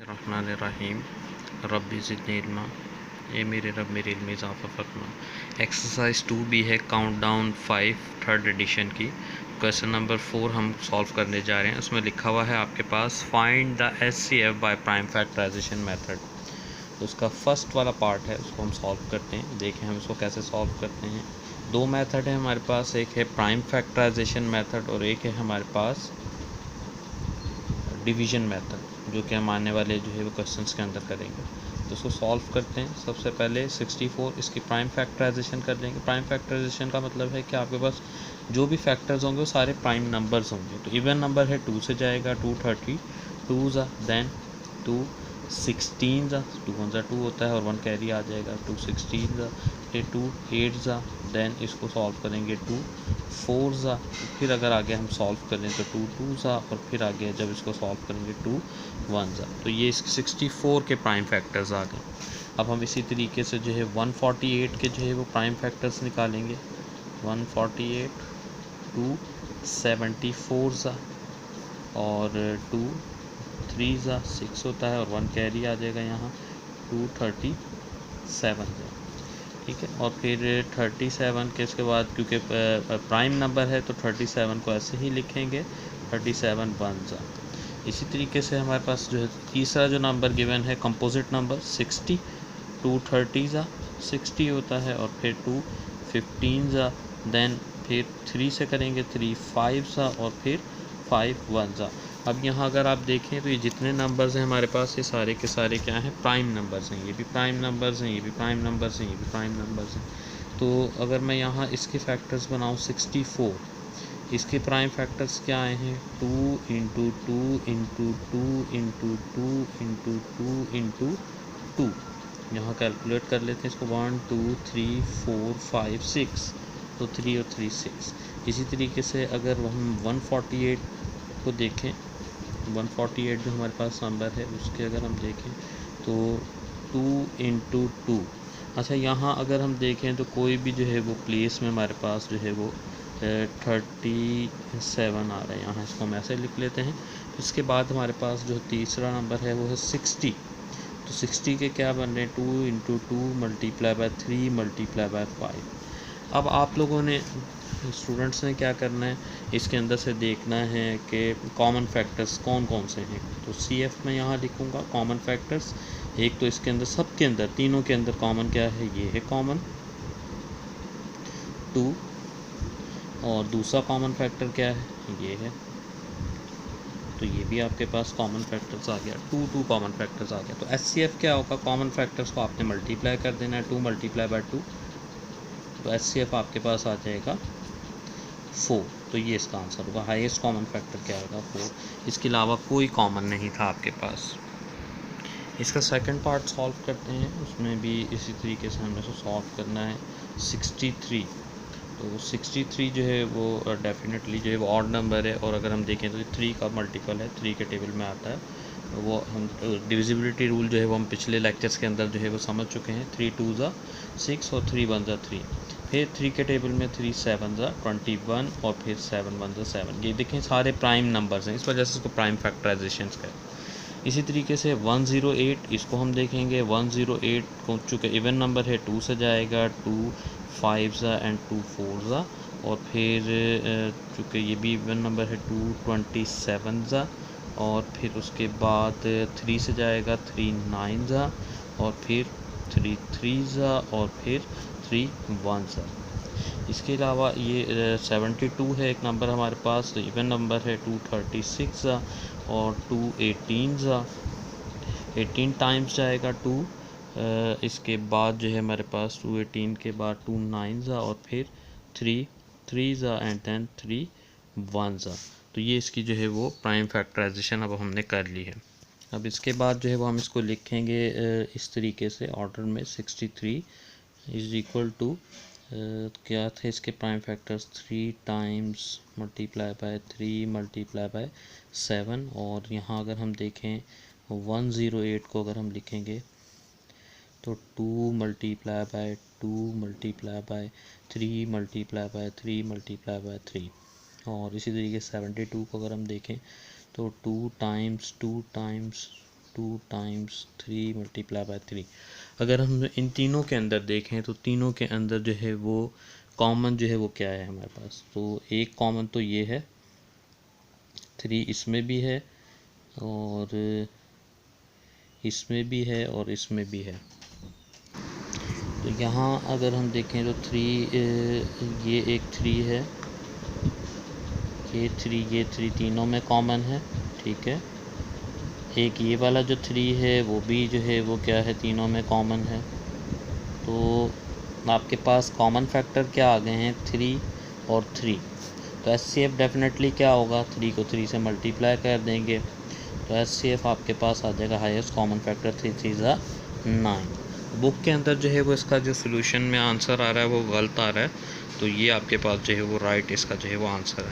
बिस्मिल्लाहिर्रहमानिर्रहीम। रब्बी ज़िदनी इल्मा, ए मेरे रब मेरे इल्म में इज़ाफ़ा फरमा। एक्सरसाइज 2B है, काउंटडाउन 5 थर्ड एडिशन की। क्वेश्चन नंबर 4 हम सॉल्व करने जा रहे हैं। उसमें लिखा हुआ है आपके पास find the HCF by prime factorisation method. तो उसका फर्स्ट वाला पार्ट है, उसको हम सॉल्व करते हैं। देखें हम इसको कैसे सॉल्व करते हैं। दो मेथड है हमारे पास, एक है प्राइम फैक्टराइजेशन मेथड और एक है हमारे पास डिवीज़न मेथड, जो कि हम आने वाले जो है वो क्वेश्चंस के अंदर करेंगे। तो उसको सॉल्व करते हैं। सबसे पहले 64 इसकी प्राइम फैक्टराइजेशन कर लेंगे। प्राइम फैक्टराइजेशन का मतलब है कि आपके पास जो भी फैक्टर्स होंगे वो सारे प्राइम नंबर्स होंगे। तो इवन नंबर है 2 से जाएगा, 232 देन 216 2 1 2 होता है और 1 कैरी आ जाएगा, 216 फिर 2 8 देन इसको सॉल्व करेंगे 2 4 फिर अगर आगे हम सॉल्व करें तो 2 2 और फिर आगे जब इसको सॉल्व करेंगे 2 1 तो ये 64 के प्राइम फैक्टर्स आ गए। अब हम इसी तरीके से जो है 148 के जो है वो प्राइम फैक्टर्स निकालेंगे। 148 274 और 2 3 6 होता है और 1 कैरी आ जाएगा यहाँ 237 ठीक है। और फिर 37 के इसके बाद क्योंकि प्राइम नंबर है तो 37 को ऐसे ही लिखेंगे 37 1 इसी तरीके से हमारे पास जो है तीसरा जो नंबर गिवन है कंपोजिट नंबर 60 230 60 होता है और फिर 215 देन फिर 3 से करेंगे 3 5 और फिर 5 1 अब यहाँ अगर आप देखें तो ये जितने नंबर्स हैं हमारे पास ये सारे के सारे क्या हैं, प्राइम नंबर्स हैं। ये भी प्राइम नंबर्स हैं, ये भी प्राइम नंबर्स हैं, ये भी प्राइम नंबर्स हैं। तो अगर मैं यहाँ इसके फैक्टर्स बनाऊँ 64, इसके प्राइम फैक्टर्स क्या आए हैं 2 into 2 into 2 into 2 into 2 into 2। यहाँ कैलकुलेट कर लेते हैं इसको 1 2 3 4 5 6 तो 3 और 3 6। इसी तरीके से अगर हम 148 को देखें, 148 जो हमारे पास नंबर है उसके अगर हम देखें तो 2 इंटू 2। अच्छा यहाँ अगर हम देखें तो कोई भी जो है वो प्लेस में हमारे पास जो है वो 37 आ रहा है। यहाँ इसको हम ऐसे लिख लेते हैं। इसके बाद हमारे पास जो तीसरा नंबर है वो है 60। तो 60 के क्या बन रहे हैं 2 into 2 multiply by 3 multiply by 5। अब आप लोगों ने स्टूडेंट्स ने क्या करना है, इसके अंदर से देखना है कि कॉमन फैक्टर्स कौन कौन से हैं। तो CF में यहाँ लिखूँगा कॉमन फैक्टर्स। एक तो इसके अंदर सबके अंदर तीनों के अंदर कॉमन क्या है, ये है कॉमन 2 और दूसरा कॉमन फैक्टर क्या है, ये है। तो ये भी आपके पास कॉमन फैक्टर्स आ गया, 2 कॉमन फैक्टर्स आ गया। तो HCF क्या होगा, कॉमन फैक्टर्स को आपने मल्टीप्लाई कर देना है 2 मल्टीप्लाई बाय 2। तो HCF आपके पास आ जाएगा 4। तो ये इसका आंसर होगा। हाईएस्ट कॉमन फैक्टर क्या होगा 4। इसके अलावा कोई कॉमन नहीं था आपके पास। इसका सेकंड पार्ट सॉल्व करते हैं। उसमें भी इसी तरीके से हमें सॉल्व करना है 63। तो 63 जो है वो डेफिनेटली जो है वो ऑड नंबर है और अगर हम देखें तो 3 का मल्टीपल है, 3 के टेबल में आता है। वो हम डिविजिबिलिटी रूल जो है वो हम पिछले लेक्चर्स के अंदर जो है वो समझ चुके हैं। 3 2 6 और 3 1 3। फिर 3 के टेबल में 3 7 21 और फिर 7 1 7। ये देखें सारे प्राइम नंबर्स हैं, इस वजह से इसको प्राइम फैक्टराइजेशन का। इसी तरीके से 108 इसको हम देखेंगे। 108 को चूँकि इवन नंबर है 2 से जाएगा, 2 5 एंड 2 4 और फिर चूँकि ये भी इवन नंबर है 227 और फिर उसके बाद 3 से जाएगा 3 9 और फिर 3 3 और फिर 3 1। इसके अलावा ये 72 है एक नंबर हमारे पास, तो इवन नंबर है 236 और 2 18 टाइम्स जाएगा 2। इसके बाद जो है हमारे पास 218 के बाद 2 9 और फिर 3 3 एंड देन 3 1। तो ये इसकी जो है वो प्राइम फैक्टराइजेशन अब हमने कर ली है। अब इसके बाद जो है वो हम इसको लिखेंगे इस तरीके से ऑर्डर में 63 इज़ इक्वल टू क्या थे इसके prime factors 3 times multiply by 3 multiply by 7। और यहाँ अगर हम देखें 108 को अगर हम लिखेंगे तो 2 multiply by 2 multiply by 3 multiply by 3 multiply by 3। और इसी तरीके 72 को अगर हम देखें तो 2 times 2 times 2 times 3 multiply by 3। अगर हम इन तीनों के अंदर देखें तो तीनों के अंदर जो है वो कॉमन जो है वो क्या है हमारे पास, तो एक कॉमन तो ये है, 3 इसमें भी है और इसमें भी है और इसमें भी है। तो यहाँ अगर हम देखें तो 3 ये एक 3 है, ये 3 तीनों में कॉमन है, ठीक है। एक ये वाला जो 3 है वो भी जो है वो क्या है, तीनों में कॉमन है। तो आपके पास कॉमन फैक्टर क्या आ गए हैं, 3 और 3। तो HCF डेफिनेटली क्या होगा, 3 को 3 से मल्टीप्लाई कर देंगे तो HCF आपके पास आ जाएगा हाईएस्ट कॉमन फैक्टर 3 3 ज़ा 9। बुक के अंदर जो है वो इसका जो सोल्यूशन में आंसर आ रहा है वो गलत आ रहा है, तो ये आपके पास जो है वो राइट इसका जो है वो आंसर है।